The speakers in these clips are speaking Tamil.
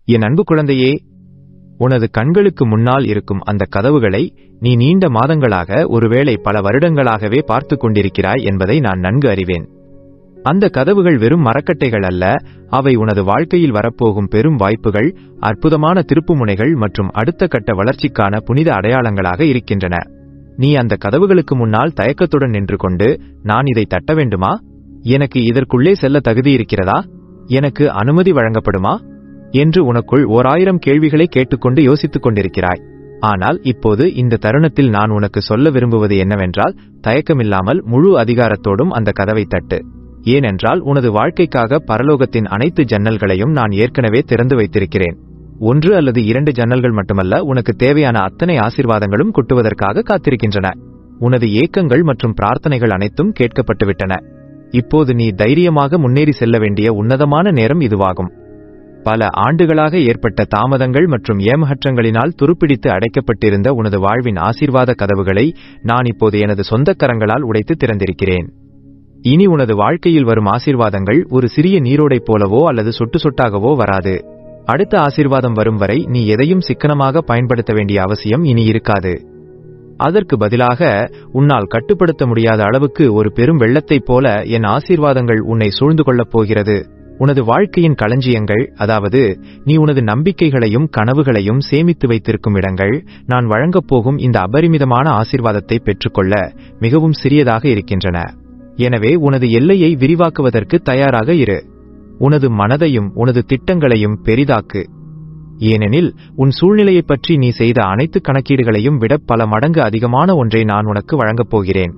என் அன்பு குழந்தையே, உனது கண்களுக்கு முன்னால் இருக்கும் அந்த கதவுகளை நீ நீண்ட மாதங்களாக, ஒருவேளை பல வருடங்களாகவே பார்த்து கொண்டிருக்கிறாய் என்பதை நான் நன்கு அறிவேன். அந்த கதவுகள் வெறும் மரக்கட்டைகள் அல்ல, அவை உனது வாழ்க்கையில் வரப்போகும் பெரும் வாய்ப்புகள், அற்புதமான திருப்புமுனைகள் மற்றும் அடுத்த கட்ட வளர்ச்சிக்கான புனித அடையாளங்களாக இருக்கின்றன. நீ அந்த கதவுகளுக்கு முன்னால் தயக்கத்துடன் நின்று கொண்டு, நான் இதை தட்ட வேண்டுமா? எனக்கு இதற்குள்ளே செல்ல தகுதி இருக்கிறதா? எனக்கு அனுமதி வழங்கப்படுமா என்று உனக்குள் 1000 கேள்விகளை கேட்டுக்கொண்டு யோசித்துக் கொண்டிருக்கிறாய். ஆனால் இப்போது இந்த தருணத்தில் நான் உனக்கு சொல்ல விரும்புவது என்னவென்றால், தயக்கமில்லாமல் முழு அதிகாரத்தோடும் அந்த கதவை தட்டு. ஏனென்றால் உனது வாழ்க்கைக்காக பரலோகத்தின் அனைத்து ஜன்னல்களையும் நான் ஏற்கனவே திறந்து வைத்திருக்கிறேன். 1 அல்லது 2 ஜன்னல்கள் மட்டுமல்ல, உனக்கு தேவையான அத்தனை ஆசீர்வாதங்களும் கொட்டுவதற்காக காத்திருக்கின்றன. உனது ஏக்கங்கள் மற்றும் பிரார்த்தனைகள் அனைத்தும் கேட்கப்பட்டுவிட்டன. இப்போது நீ தைரியமாக முன்னேறி செல்ல வேண்டிய உன்னதமான நேரம் இதுவாகும். பல ஆண்டுகளாக ஏற்பட்ட தாமதங்கள் மற்றும் ஏமாற்றங்களினால் துருப்பிடித்து அடைக்கப்பட்டிருந்த உனது வாழ்வின் ஆசீர்வாத கதவுகளை நான் இப்போது எனது சொந்த கரங்களால் உடைத்து திறந்திருக்கிறேன். இனி உனது வாழ்க்கையில் வரும் ஆசீர்வாதங்கள் ஒரு சிறிய நீரோடை போலவோ அல்லது சொட்டு சொட்டாகவோ வராது. அடுத்த ஆசீர்வாதம் வரும் வரை நீ எதையும் சிக்கனமாக பயன்படுத்த வேண்டிய அவசியம் இனி இருக்காது. அதற்கு பதிலாக உன்னால் கட்டுப்படுத்த முடியாத அளவுக்கு ஒரு பெரும் வெள்ளத்தைப் போல என் ஆசீர்வாதங்கள் உன்னை சூழ்ந்து கொள்ளப் போகிறது. உனது வாழ்க்கையின் களஞ்சியங்கள், அதாவது நீ உனது நம்பிக்கைகளையும் கனவுகளையும் சேமித்து வைத்திருக்கும் இடங்கள், நான் வழங்கப் போகும் இந்த அபரிமிதமான ஆசீர்வாதத்தை பெற்றுக்கொள்ள மிகவும் சிறியதாக இருக்கின்றன. எனவே உனது எல்லையை விரிவாக்குவதற்கு தயாராக இரு. உனது மனதையும் உனது திட்டங்களையும் பெரிதாக்கு. ஏனெனில் உன் சூழ்நிலையைப் பற்றி நீ செய்த அனைத்து கணக்கீடுகளையும் விட பல மடங்கு அதிகமான ஒன்றை நான் உனக்கு வழங்கப் போகிறேன்.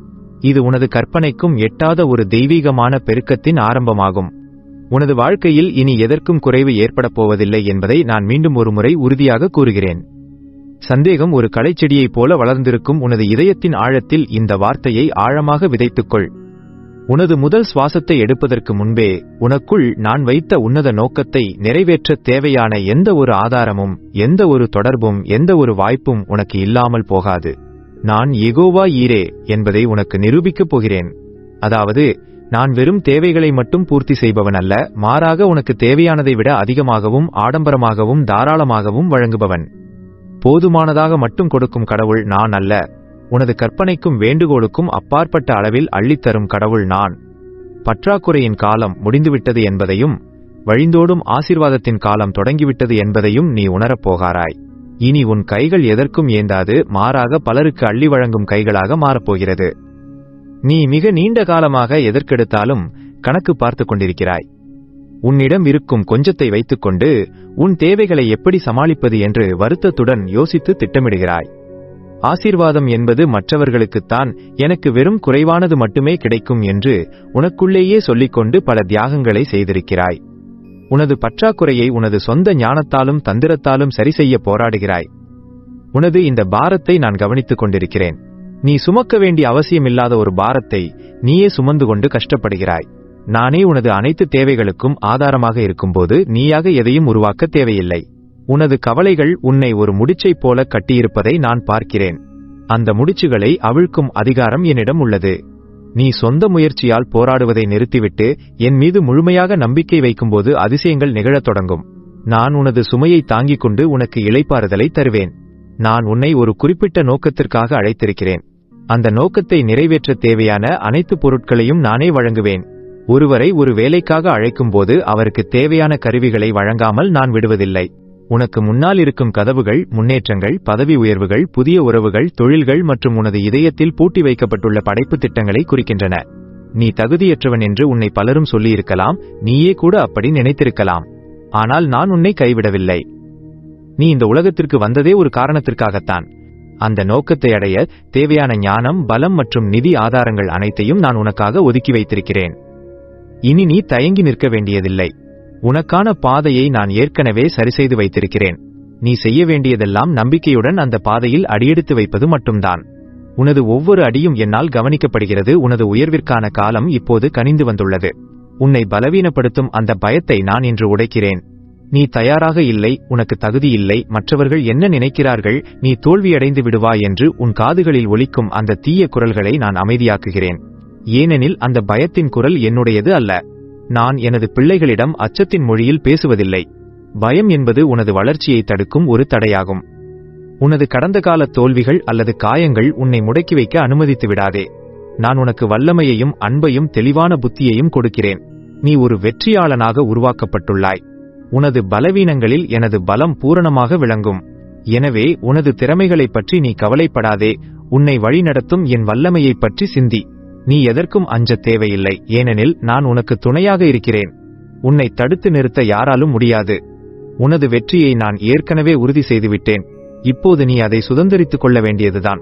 இது உனது கற்பனைக்கும் எட்டாத ஒரு தெய்வீகமான பெருக்கத்தின் ஆரம்பமாகும். உனது வாழ்க்கையில் இனி எதற்கும் குறைவு ஏற்படப் போவதில்லை என்பதை நான் மீண்டும் ஒரு முறை உறுதியாக கூறுகிறேன். சந்தேகம் ஒரு களைச்செடியைப் போல வளர்ந்திருக்கும் உனது இதயத்தின் ஆழத்தில் இந்த வார்த்தையை ஆழமாக விதைத்துக்கொள். உனது முதல் சுவாசத்தை எடுப்பதற்கு முன்பே உனக்குள் நான் வைத்த உன்னத நோக்கத்தை நிறைவேற்ற தேவையான எந்த ஒரு ஆதாரமும், எந்த ஒரு தொடர்பும், எந்த ஒரு வாய்ப்பும் உனக்கு இல்லாமல் போகாது. நான் யெகோவா ஈரே என்பதை உனக்கு நிரூபிக்கப் போகிறேன். அதாவது, நான் வெறும் தேவைகளை மட்டும் பூர்த்தி செய்பவன் அல்ல, மாறாக உனக்கு தேவையானதை விட அதிகமாகவும் ஆடம்பரமாகவும் தாராளமாகவும் வழங்குபவன். போதுமானதாக மட்டும் கொடுக்கும் கடவுள் நான் அல்ல, உனது கற்பனைக்கும் வேண்டுகோளுக்கும் அப்பாற்பட்ட அளவில் அள்ளித்தரும் கடவுள் நான். பற்றாக்குறையின் காலம் முடிந்துவிட்டது என்பதையும், வழிந்தோடும் ஆசீர்வாதத்தின் காலம் தொடங்கிவிட்டது என்பதையும் நீ உணரப்போகிறாய். இனி உன் கைகள் எதற்கும் ஏந்தாது, மாறாக பலருக்கு அள்ளி வழங்கும் கைகளாக மாறப்போகிறது. நீ மிக நீண்ட காலமாக எதற்கெடுத்தாலும் கணக்கு பார்த்து கொண்டிருக்கிறாய். உன்னிடம் இருக்கும் கொஞ்சத்தை வைத்துக்கொண்டு உன் தேவைகளை எப்படி சமாளிப்பது என்று வருத்தத்துடன் யோசித்து திட்டமிடுகிறாய். ஆசீர்வாதம் என்பது மற்றவர்களுக்குத்தான் எனக்கு வெறும் குறைவானது மட்டுமே கிடைக்கும் என்று உனக்குள்ளேயே சொல்லிக்கொண்டு பல தியாகங்களை செய்திருக்கிறாய். உனது பற்றாக்குறையை உனது சொந்த ஞானத்தாலும் தந்திரத்தாலும் சரி செய்ய போராடுகிறாய். உனது இந்த பாரத்தை நான் கவனித்துக் கொண்டிருக்கிறேன். நீ சுமக்க வேண்டிய அவசியமில்லாத ஒரு பாரத்தை நீயே சுமந்து கொண்டு கஷ்டப்படுகிறாய். நானே உனது அனைத்து தேவைகளுக்கும் ஆதாரமாக இருக்கும்போது நீயாக எதையும் உருவாக்க தேவையில்லை. உனது கவலைகள் உன்னை ஒரு முடிச்சைப் போல கட்டியிருப்பதை நான் பார்க்கிறேன். அந்த முடிச்சுகளை அவிழ்க்கும் அதிகாரம் என்னிடம் உள்ளது. நீ சொந்த முயற்சியால் போராடுவதை நிறுத்திவிட்டு என் மீது முழுமையாக நம்பிக்கை வைக்கும்போது அதிசயங்கள் நிகழத் தொடங்கும். நான் உனது சுமையை தாங்கிக் கொண்டு உனக்கு இளைப்பாறுதலை தருவேன். நான் உன்னை ஒரு குறிப்பிட்ட நோக்கத்திற்காக அழைத்திருக்கிறேன். அந்த நோக்கத்தை நிறைவேற்ற தேவையான அனைத்து பொருட்களையும் நானே வழங்குவேன். ஒருவரை ஒரு வேலைக்காக அழைக்கும்போது அவருக்கு தேவையான கருவிகளை வழங்காமல் நான் விடுவதில்லை. உனக்கு முன்னால் இருக்கும் கதவுகள் முன்னேற்றங்கள், பதவி உயர்வுகள், புதிய உறவுகள், தொழில்கள் மற்றும் உனது இதயத்தில் பூட்டி வைக்கப்பட்டுள்ள படைப்பு திட்டங்களை குறிக்கின்றன. நீ தகுதியற்றவன் என்று உன்னை பலரும் சொல்லியிருக்கலாம், நீயே கூட அப்படி நினைத்திருக்கலாம். ஆனால் நான் உன்னை கைவிடவில்லை. நீ இந்த உலகத்திற்கு வந்ததே ஒரு காரணத்திற்காகத்தான். அந்த நோக்கத்தை அடைய தேவையான ஞானம், பலம் மற்றும் நிதி ஆதாரங்கள் அனைத்தையும் நான் உனக்காக ஒதுக்கி வைத்திருக்கிறேன். இனி நீ தயங்கி நிற்க வேண்டியதில்லை. உனக்கான பாதையை நான் ஏற்கனவே சரிசெய்து வைத்திருக்கிறேன். நீ செய்ய வேண்டியதெல்லாம் நம்பிக்கையுடன் அந்த பாதையில் அடியெடுத்து வைப்பது மட்டும்தான். உனது ஒவ்வொரு அடியும் என்னால் கவனிக்கப்படுகிறது. உனது உயர்விற்கான காலம் இப்போது கனிந்து வந்துள்ளது. உன்னை பலவீனப்படுத்தும் அந்த பயத்தை நான் இன்று உடைக்கிறேன். நீ தயாராக இல்லை, உனக்கு தகுதி இல்லை, மற்றவர்கள் என்ன நினைக்கிறார்கள், நீ தோல்வியடைந்து விடுவாய் என்று உன் காதுகளில் ஒலிக்கும் அந்த தீய குரல்களை நான் அமைதியாக்குகிறேன். ஏனெனில் அந்த பயத்தின் குரல் என்னுடையது அல்ல. நான் எனது பிள்ளைகளிடம் அச்சத்தின் மொழியில் பேசுவதில்லை. பயம் என்பது உனது வளர்ச்சியை தடுக்கும் ஒரு தடையாகும். உனது கடந்த கால தோல்விகள் அல்லது காயங்கள் உன்னை முடக்கி வைக்க அனுமதித்து விடாதே. நான் உனக்கு வல்லமையையும் அன்பையும் தெளிவான புத்தியையும் கொடுக்கிறேன். நீ ஒரு வெற்றியாளனாக உருவாக்கப்பட்டுள்ளாய். உனது பலவீனங்களில் எனது பலம் பூரணமாக விளங்கும். எனவே உனது திறமைகளைப் பற்றி நீ கவலைப்படாதே. உன்னை வழிநடத்தும் என் வல்லமையைப் பற்றி சிந்தி. நீ எதற்கும் அஞ்சத் தேவையில்லை, ஏனெனில் நான் உனக்கு துணையாக இருக்கிறேன். உன்னை தடுத்து நிறுத்த யாராலும் முடியாது. உனது வெற்றியை நான் ஏற்கனவே உறுதி செய்துவிட்டேன். இப்போது நீ அதை சுதந்திரித்துக் கொள்ள வேண்டியதுதான்.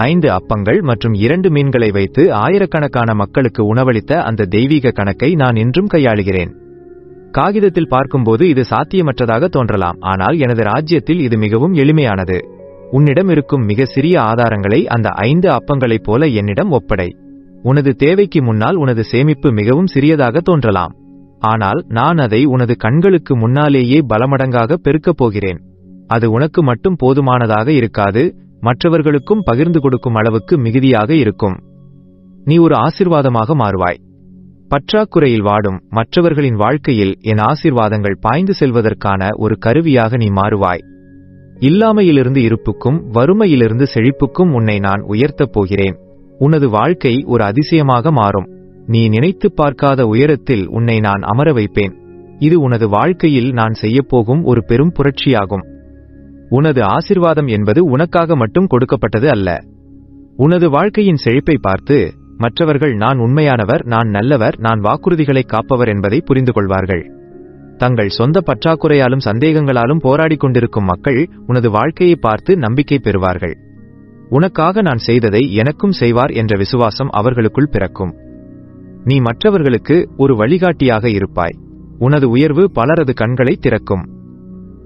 5 அப்பங்கள் மற்றும் 2 மீன்களை வைத்து ஆயிரக்கணக்கான மக்களுக்கு உணவளித்த அந்த தெய்வீக கணக்கை நான் இன்றும் கையாளுகிறேன். காகிதத்தில் பார்க்கும்போது இது சாத்தியமற்றதாக தோன்றலாம், ஆனால் எனது ராஜ்யத்தில் இது மிகவும் எளிமையானது. உன்னிடம் இருக்கும் மிக சிறிய ஆதாரங்களை அந்த 5 அப்பங்களைப் போல என்னிடம் ஒப்படை. உனது தேவைக்கு முன்னால் உனது சேமிப்பு மிகவும் சிறியதாக தோன்றலாம், ஆனால் நான் அதை உனது கண்களுக்கு முன்னாலேயே பலமடங்காக பெருக்கப் போகிறேன். அது உனக்கு மட்டும் போதுமானதாக இருக்காது, மற்றவர்களுக்கும் பகிர்ந்து கொடுக்கும் அளவுக்கு மிகுதியாக இருக்கும். நீ ஒரு ஆசீர்வாதமாக மாறுவாய். பற்றாக்குறையில் வாடும் மற்றவர்களின் வாழ்க்கையில் என் ஆசீர்வாதங்கள் பாய்ந்து செல்வதற்கான ஒரு கருவியாக நீ மாறுவாய். இல்லாமையிலிருந்து இருப்புக்கும் வறுமையிலிருந்து செழிப்புக்கும் உன்னை நான் உயர்த்தப் போகிறேன். உனது வாழ்க்கை ஒரு அதிசயமாக மாறும். நீ நினைத்துப் பார்க்காத உயரத்தில் உன்னை நான் அமர வைப்பேன். இது உனது வாழ்க்கையில் நான் செய்யப்போகும் ஒரு பெரும் புரட்சியாகும். உனது ஆசீர்வாதம் என்பது உனக்காக மட்டும் கொடுக்கப்பட்டது அல்ல. உனது வாழ்க்கையின் செழிப்பை பார்த்து மற்றவர்கள் நான் உண்மையானவர், நான் நல்லவர், நான் வாக்குறுதிகளை காப்பவர் என்பதை புரிந்து கொள்வார்கள். தங்கள் சொந்த பற்றாக்குறையாலும் சந்தேகங்களாலும் போராடிக் கொண்டிருக்கும் மக்கள் உனது வாழ்க்கையை பார்த்து நம்பிக்கை பெறுவார்கள். உனக்காக நான் செய்ததை எனக்கும் செய்வார் என்ற விசுவாசம் அவர்களுக்குள் பிறக்கும். நீ மற்றவர்களுக்கு ஒரு வழிகாட்டியாக இருப்பாய். உனது உயர்வு பலரது கண்களை திறக்கும்.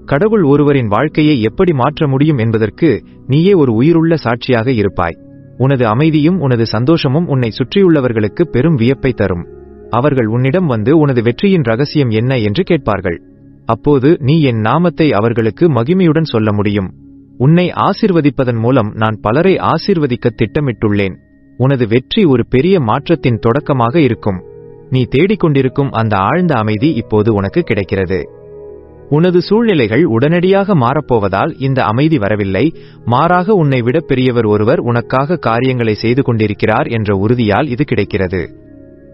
கடவுள் ஒருவரின் வாழ்க்கையை எப்படி மாற்ற முடியும் என்பதற்கு நீயே ஒரு உயிருள்ள சாட்சியாக இருப்பாய். உனது அமைதியும் உனது சந்தோஷமும் உன்னை சுற்றியுள்ளவர்களுக்கு பெரும் வியப்பை தரும். அவர்கள் உன்னிடம் வந்து உனது வெற்றியின் ரகசியம் என்ன என்று கேட்பார்கள். அப்போது நீ என் நாமத்தை அவர்களுக்கு மகிமையுடன் சொல்ல முடியும். உன்னை ஆசீர்வதிப்பதன் மூலம் நான் பலரை ஆசீர்வதிக்க திட்டமிட்டுள்ளேன். உனது வெற்றி ஒரு பெரிய மாற்றத்தின் தொடக்கமாக இருக்கும். நீ தேடிக்கொண்டிருக்கும் அந்த ஆழ்ந்த அமைதி இப்போது உனக்கு கிடைக்கிறது. உனது சூழ்நிலைகள் உடனடியாக மாறப்போவதால் இந்த அமைதி வரவில்லை, மாறாக உன்னை விட பெரியவர் ஒருவர் உனக்காக காரியங்களை செய்து கொண்டிருக்கிறார் என்ற உறுதியால் இது கிடைக்கிறது.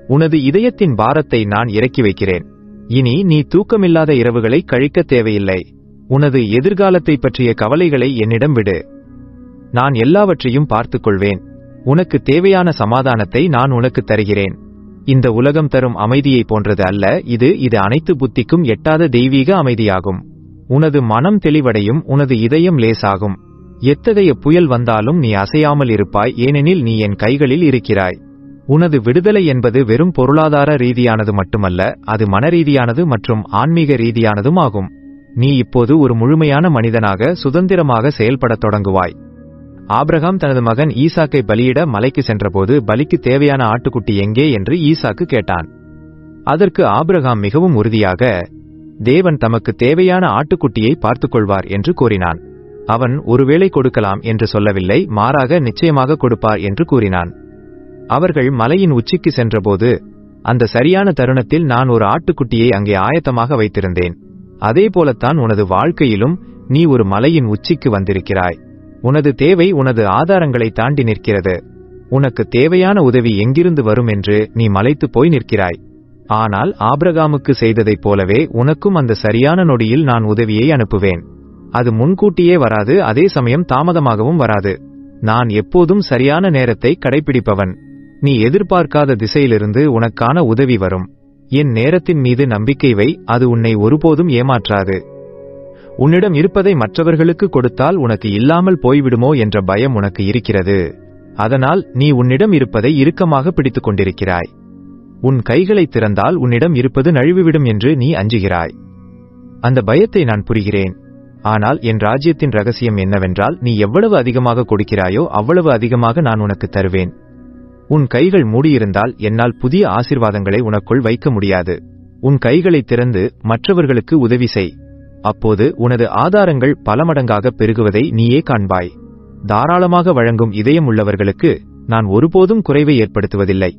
உனது இதயத்தின் பாரத்தை நான் இறக்கி வைக்கிறேன். இனி நீ தூக்கமில்லாத இரவுகளை கழிக்க தேவையில்லை. உனது எதிர்காலத்தை பற்றிய கவலைகளை என்னிடம் விடு. நான் எல்லாவற்றையும் பார்த்துக்கொள்வேன். உனக்கு தேவையான சமாதானத்தை நான் உனக்கு தருகிறேன். இந்த உலகம் தரும் அமைதியை போன்றது அல்ல இது அனைத்து புத்திக்கும் எட்டாத தெய்வீக அமைதியாகும். உனது மனம் தெளிவடையும், உனது இதயம் லேசாகும். எத்தகைய புயல் வந்தாலும் நீ அசையாமல் இருப்பாய், ஏனெனில் நீ என் கைகளில் இருக்கிறாய். உனது விடுதலை என்பது வெறும் பொருளாதார ரீதியானது மட்டுமல்ல, அது மனரீதியானது மற்றும் ஆன்மீக ரீதியானதும் ஆகும். நீ இப்போது ஒரு முழுமையான மனிதனாக சுதந்திரமாக செயல்படத் தொடங்குவாய். ஆபிரகாம் தனது மகன் ஈசாக்கை பலியிட மலைக்கு சென்றபோது பலிக்கு தேவையான ஆட்டுக்குட்டி எங்கே என்று ஈசாக்கு கேட்டான். அதற்கு ஆபிரகாம் மிகவும் உறுதியாக, தேவன் தமக்கு தேவையான ஆட்டுக்குட்டியை பார்த்துக்கொள்வார் என்று கூறினான். அவன் ஒருவேளை கொடுக்கலாம் என்று சொல்லவில்லை, மாறாக நிச்சயமாக கொடுப்பார் என்று கூறினான். அவர்கள் மலையின் உச்சிக்கு சென்றபோது அந்த சரியான தருணத்தில் நான் ஒரு ஆட்டுக்குட்டியை அங்கே ஆயத்தமாக வைத்திருந்தேன். அதே போலத்தான் உனது வாழ்க்கையிலும் நீ ஒரு மலையின் உச்சிக்கு வந்திருக்கிறாய். உனது தேவை உனது ஆதாரங்களை தாண்டி நிற்கிறது. உனக்கு தேவையான உதவி எங்கிருந்து வரும் என்று நீ மலைத்து போய் நிற்கிறாய். ஆனால் ஆபிரகாமுக்கு செய்ததைப் போலவே உனக்கும் அந்த சரியான நொடியில் நான் உதவியை அனுப்புவேன். அது முன்கூட்டியே வராது, அதே சமயம் தாமதமாகவும் வராது. நான் எப்போதும் சரியான நேரத்தை கடைபிடிப்பவன். நீ எதிர்பார்க்காத திசையிலிருந்து உனக்கான உதவி வரும். என் நேரத்தின் மீது நம்பிக்கை வை, அது உன்னை ஒருபோதும் ஏமாற்றாது. உன்னிடம் இருப்பதை மற்றவர்களுக்கு கொடுத்தால் உனக்கு இல்லாமல் போய்விடுமோ என்ற பயம் உனக்கு இருக்கிறது. அதனால் நீ உன்னிடம் இருப்பதை இறுக்கமாக பிடித்துக் கொண்டிருக்கிறாய். உன் கைகளை திறந்தால் உன்னிடம் இருப்பது நழுவிவிடும் என்று நீ அஞ்சுகிறாய். அந்த பயத்தை நான் புரிகிறேன். ஆனால் என் ராஜ்யத்தின் ரகசியம் என்னவென்றால், நீ எவ்வளவு அதிகமாக கொடுக்கிறாயோ அவ்வளவு அதிகமாக நான் உனக்கு தருவேன். உன் கைகள் மூடியிருந்தால் என்னால் புதிய ஆசீர்வாதங்களை உனக்குள் வைக்க முடியாது. உன் கைகளை திறந்து மற்றவர்களுக்கு உதவி செய். அப்போது உனது ஆதாரங்கள் பல மடங்காக பெருகுவதை நீயே காண்பாய். தாராளமாக வழங்கும் இதயம் உள்ளவர்களுக்கு நான் ஒருபோதும் குறைவை ஏற்படுத்துவதில்லை.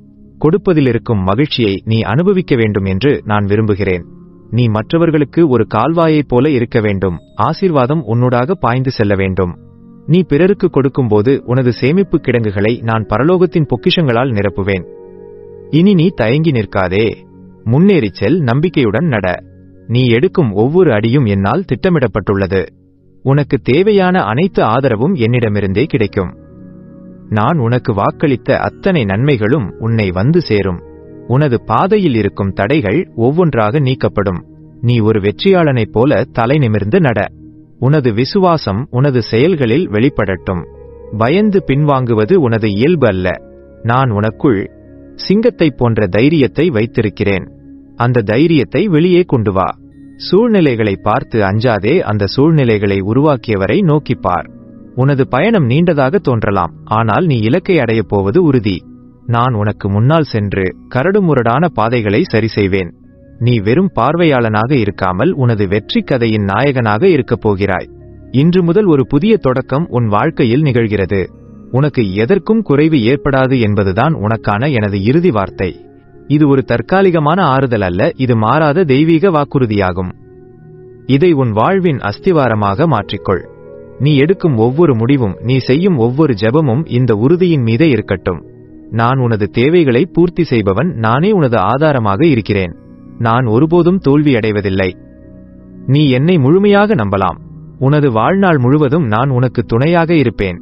கொடுப்பதில் இருக்கும் மகிழ்ச்சியை நீ அனுபவிக்க வேண்டும் என்று நான் விரும்புகிறேன். நீ மற்றவர்களுக்கு ஒரு கால்வாயைப் போல இருக்க வேண்டும். ஆசீர்வாதம் உன்னுடாக பாய்ந்து செல்ல வேண்டும். நீ பிறருக்கு கொடுக்கும்போது உனது சேமிப்பு கிடங்குகளை நான் பரலோகத்தின் பொக்கிஷங்களால் நிரப்புவேன். இனி நீ தயங்கி நிற்காதே. முன்னேறிச் செல், நம்பிக்கையுடன் நட. நீ எடுக்கும் ஒவ்வொரு அடியும் என்னால் திட்டமிடப்பட்டுள்ளது. உனக்கு தேவையான அனைத்து ஆதரவும் என்னிடமிருந்தே கிடைக்கும். நான் உனக்கு வாக்களித்த அத்தனை நன்மைகளும் உன்னை வந்து சேரும். உனது பாதையில் இருக்கும் தடைகள் ஒவ்வொன்றாக நீக்கப்படும். நீ ஒரு வெற்றியாளனைப் போல தலை நிமிர்ந்து நட. உனது விசுவாசம் உனது செயல்களில் வெளிப்படட்டும். பயந்து பின்வாங்குவது உனது இயல்பு அல்ல. நான் உனக்குள் சிங்கத்தைப் போன்ற தைரியத்தை வைத்திருக்கிறேன். அந்த தைரியத்தை வெளியே கொண்டு வா. சூழ்நிலைகளை பார்த்து அஞ்சாதே, அந்த சூழ்நிலைகளை உருவாக்கியவரை நோக்கிப்பார். உனது பயணம் நீண்டதாக தோன்றலாம், ஆனால் நீ இலக்கை அடையப் போவது உறுதி. நான் உனக்கு முன்னால் சென்று கரடுமுரடான பாதைகளை சரி செய்வேன். நீ வெறும் பார்வையாளனாக இருக்காமல் உனது வெற்றி கதையின் நாயகனாக இருக்கப் போகிறாய். இன்று முதல் ஒரு புதிய தொடக்கம் உன் வாழ்க்கையில் நிகழ்கிறது. உனக்கு எதற்கும் குறைவு ஏற்படாது என்பதுதான் உனக்கான எனது இறுதி வார்த்தை. இது ஒரு தற்காலிகமான ஆறுதல் அல்ல, இது மாறாத தெய்வீக வாக்குறுதியாகும். இதை உன் வாழ்வின் அஸ்திவாரமாக மாற்றிக்கொள். நீ எடுக்கும் ஒவ்வொரு முடிவும், நீ செய்யும் ஒவ்வொரு ஜெபமும் இந்த உறுதியின் மீதே இருக்கட்டும். நான் உனது தேவைகளை பூர்த்தி செய்பவன். நானே உனது ஆதாரமாக இருக்கிறேன். நான் ஒருபோதும் தோல்வியடைவதில்லை. நீ என்னை முழுமையாக நம்பலாம். உனது வாழ்நாள் முழுவதும் நான் உனக்கு துணையாக இருப்பேன்.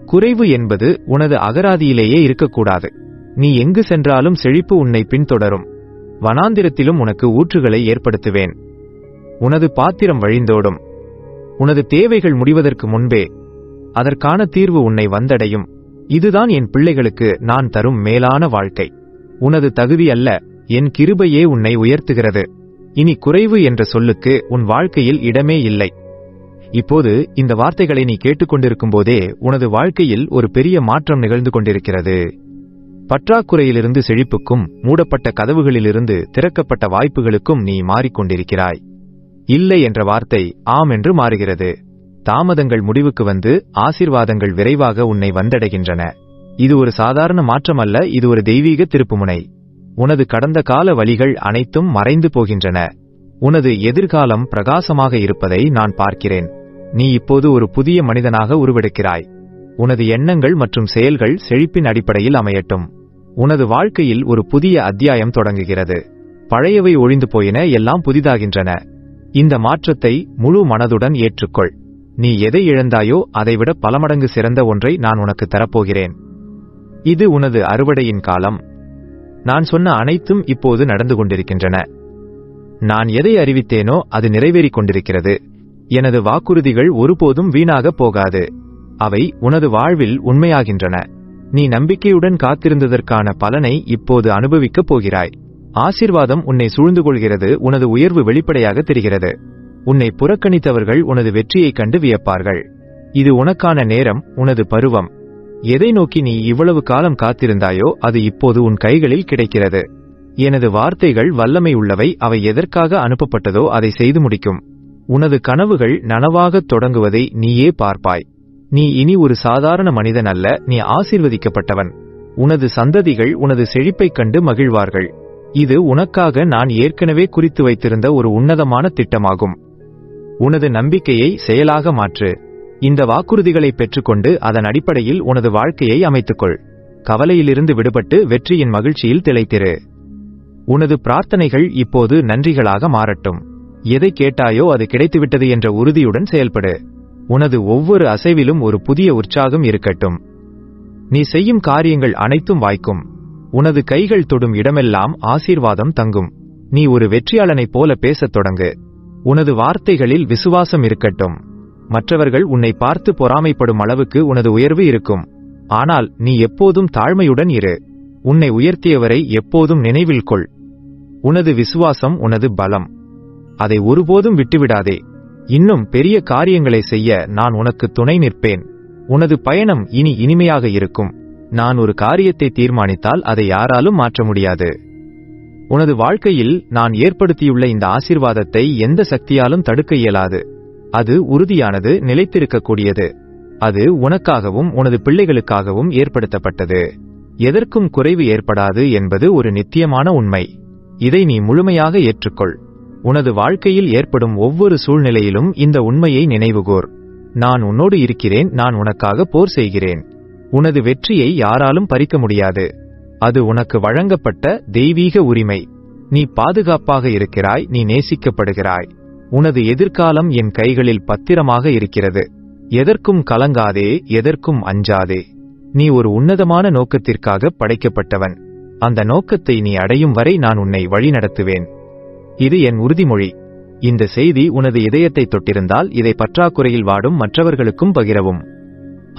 குறைவு என்பது உனது அகராதியிலேயே இருக்கக்கூடாது. நீ எங்கு சென்றாலும் செழிப்பு உன்னை பின்தொடரும். வனாந்திரத்திலும் உனக்கு ஊற்றுகளை ஏற்படுத்துவேன். உனது பாத்திரம் வழிந்தோடும். உனது தேவைகள் முடிவதற்கு முன்பே அதற்கான தீர்வு உன்னை வந்தடையும். இதுதான் என் பிள்ளைகளுக்கு நான் தரும் மேலான வாழ்க்கை. உனது தகுதி அல்ல, என் கிருபையே உன்னை உயர்த்துகிறது. இனி குறைவு என்ற சொல்லுக்கு உன் வாழ்க்கையில் இடமே இல்லை. இப்போது இந்த வார்த்தைகளை நீ கேட்டுக்கொண்டிருக்கும் போதே உனது வாழ்க்கையில் ஒரு பெரிய மாற்றம் நிகழ்ந்து கொண்டிருக்கிறது. பற்றாக்குறையிலிருந்து செழிப்புக்கும், மூடப்பட்ட கதவுகளிலிருந்து திறக்கப்பட்ட வாய்ப்புகளுக்கும் நீ மாறிக்கொண்டிருக்கிறாய். இல்லை என்ற வார்த்தை ஆம் என்று மாறுகிறது. தாமதங்கள் முடிவுக்கு வந்து ஆசீர்வாதங்கள் விரைவாக உன்னை வந்தடைகின்றன. இது ஒரு சாதாரண மாற்றம் அல்ல, இது ஒரு தெய்வீக திருப்புமுனை. உனது கடந்த கால வழிகள் அனைத்தும் மறைந்து போகின்றன. உனது எதிர்காலம் பிரகாசமாக இருப்பதை நான் பார்க்கிறேன். நீ இப்போது ஒரு புதிய மனிதனாக உருவெடுக்கிறாய். உனது எண்ணங்கள் மற்றும் செயல்கள் செழிப்பின் அடிப்படையில் அமையட்டும். உனது வாழ்க்கையில் ஒரு புதிய அத்தியாயம் தொடங்குகிறது. பழையவை ஒழிந்து போயின, எல்லாம் புதிதாகின்றன. இந்த மாற்றத்தை முழு மனதுடன் ஏற்றுக்கொள். நீ எதை இழந்தாயோ அதைவிட பல மடங்கு சிறந்த ஒன்றை நான் உனக்கு தரப்போகிறேன். இது உனது அறுவடையின் காலம். நான் சொன்ன அனைத்தும் இப்போது நடந்து கொண்டிருக்கின்றன. நான் எதை அறிவித்தேனோ அது நிறைவேறிக் கொண்டிருக்கிறது. எனது வாக்குறுதிகள் ஒருபோதும் வீணாக போகாது. அவை உனது வாழ்வில் உண்மையாகின்றன. நீ நம்பிக்கையுடன் காத்திருந்ததற்கான பலனை இப்போது அனுபவிக்கப் போகிறாய். ஆசீர்வாதம் உன்னை சூழ்ந்து கொள்கிறது. உனது உயர்வு வெளிப்படையாக தெரிகிறது. உன்னை புறக்கணித்தவர்கள் உனது வெற்றியைக் கண்டு வியப்பார்கள். இது உனக்கான நேரம், உனது பருவம். எதை நோக்கி நீ இவ்வளவு காலம் காத்திருந்தாயோ அது இப்போது உன் கைகளில் கிடைக்கிறது. எனது வார்த்தைகள் வல்லமை உள்ளவை. அவை எதற்காக அனுப்பப்பட்டதோ அதை செய்து முடிக்கும். உனது கனவுகள் நனவாகத் தொடங்குவதை நீயே பார்ப்பாய். நீ இனி ஒரு சாதாரண மனிதன் அல்ல, நீ ஆசீர்வதிக்கப்பட்டவன். உனது சந்ததிகள் உனது செழிப்பைக் கண்டு மகிழ்வார்கள். இது உனக்காக நான் ஏற்கனவே குறித்து வைத்திருந்த ஒரு உன்னதமான திட்டமாகும். உனது நம்பிக்கையை செயலாக மாற்று. இந்த வாக்குறுதிகளை பெற்றுக்கொண்டு அதன் அடிப்படையில் உனது வாழ்க்கையை அமைத்துக்கொள். கவலையிலிருந்து விடுபட்டு வெற்றியின் மகிழ்ச்சியில் திளைத்திரு. உனது பிரார்த்தனைகள் இப்போது நன்றிகளாக மாறட்டும். எதை கேட்டாயோ அது கிடைத்துவிட்டது என்ற உறுதியுடன் செயல்படு. உனது ஒவ்வொரு அசைவிலும் ஒரு புதிய உற்சாகம் இருக்கட்டும். நீ செய்யும் காரியங்கள் அனைத்தும் வாய்க்கும். உனது கைகள் தொடும் இடமெல்லாம் ஆசீர்வாதம் தங்கும். நீ ஒரு வெற்றியாளனைப் போல பேசத் தொடங்கு. உனது வார்த்தைகளில் விசுவாசம் இருக்கட்டும். மற்றவர்கள் உன்னை பார்த்து பொறாமைப்படும் அளவுக்கு உனது உயர்வு இருக்கும். ஆனால் நீ எப்போதும் தாழ்மையுடன் இரு. உன்னை உயர்த்தியவரை எப்போதும் நினைவில் கொள். உனது விசுவாசம் உனது பலம். அதை ஒருபோதும் விட்டுவிடாதே. இன்னும் பெரிய காரியங்களை செய்ய நான் உனக்கு துணை நிற்பேன். உனது பயணம் இனி இனிமையாக இருக்கும். நான் ஒரு காரியத்தை தீர்மானித்தால் அதை யாராலும் மாற்ற முடியாது. உனது வாழ்க்கையில் நான் ஏற்படுத்தியுள்ள இந்த ஆசீர்வாதத்தை எந்த சக்தியாலும் தடுக்க இயலாது. அது உறுதியானது, நிலைத்திருக்கக்கூடியது. அது உனக்காகவும் உனது பிள்ளைகளுக்காகவும் ஏற்படுத்தப்பட்டது. எதற்கும் குறைவு ஏற்படாது என்பது ஒரு நித்தியமான உண்மை. இதை நீ முழுமையாக ஏற்றுக்கொள். உனது வாழ்க்கையில் ஏற்படும் ஒவ்வொரு சூழ்நிலையிலும் இந்த உண்மையை நினைவுகூர். நான் உன்னோடு இருக்கிறேன், நான் உனக்காக போர் செய்கிறேன். உனது வெற்றியை யாராலும் பறிக்க முடியாது. அது உனக்கு வழங்கப்பட்ட தெய்வீக உரிமை. நீ பாதுகாப்பாக இருக்கிறாய், நீ நேசிக்கப்படுகிறாய். உனது எதிர்காலம் என் கைகளில் பத்திரமாக இருக்கிறது. எதற்கும் கலங்காதே, எதற்கும் அஞ்சாதே. நீ ஒரு உன்னதமான நோக்கத்திற்காக படைக்கப்பட்டவன். அந்த நோக்கத்தை நீ அடையும் வரை நான் உன்னை வழிநடத்துவேன். இது என் உறுதிமொழி. இந்த செய்தி உனது இதயத்தை தொட்டிருந்தால் இதை பற்றாக்குறையில் வாடும் மற்றவர்களுக்கும் பகிரவும்.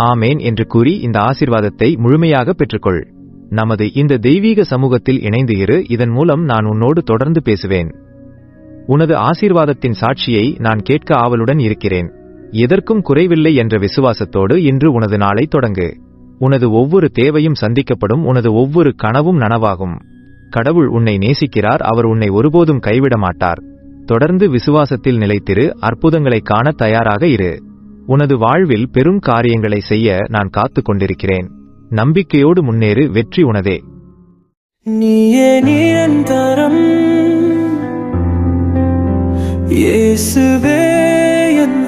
ஆமேன் என்று கூறி இந்த ஆசீர்வாதத்தை முழுமையாக பெற்றுக்கொள். நமது இந்த தெய்வீக சமூகத்தில் இணைந்து இரு. இதன் மூலம் நான் உன்னோடு தொடர்ந்து பேசுவேன். உனது ஆசீர்வாதத்தின் சாட்சியை நான் கேட்க ஆவலுடன் இருக்கிறேன். எதற்கும் குறைவில்லை என்ற விசுவாசத்தோடு இன்று உனது நாளை தொடங்கு. உனது ஒவ்வொரு தேவையும் சந்திக்கப்படும், உனது ஒவ்வொரு கனவும் நனவாகும். கடவுள் உன்னை நேசிக்கிறார், அவர் உன்னை ஒருபோதும் கைவிட மாட்டார். தொடர்ந்து விசுவாசத்தில் நிலைத்திரு, அற்புதங்களை காண தயாராக இரு. உனது வாழ்வில் பெரும் காரியங்களை செய்ய நான் காத்து கொண்டிருக்கிறேன். நம்பிக்கையோடு முன்னேறு, வெற்றி உனதே. நீயே நிரந்தரம், இயேசுவே என்